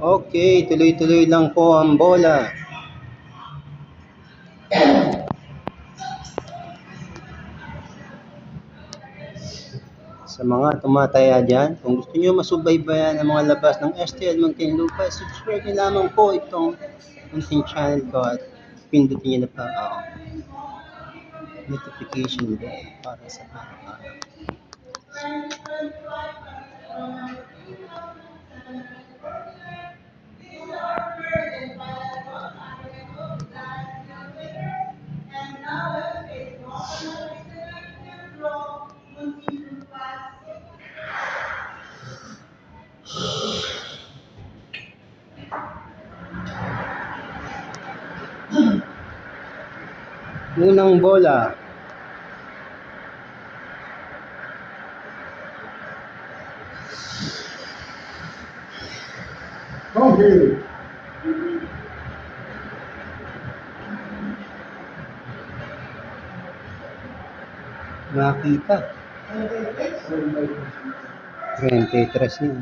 Okay, tuloy-tuloy lang po ang bola. Sa mga tumataya dyan, kung gusto nyo masubaybayan ang mga labas ng STL Muntinlupa, subscribe nyo lamang po itong munting channel ko at pindutin nyo na pa ang notification bell para sa araw-araw. Unang bola. Okay. Nakita. 33 na.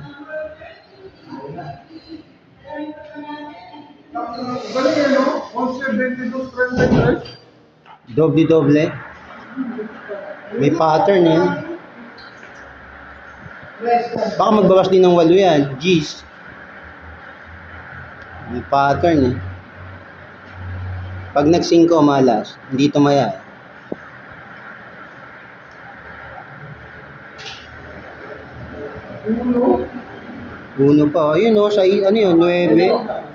Galing yan, no? 11, 22, 33. Doble-doble. May pattern yan. Baka magbawas din ng 8 yan. G's. May pattern eh. Pag nag-5 malas, hindi tumaya. Uno. Uno pa. Ayun o, sa ano yun, 9.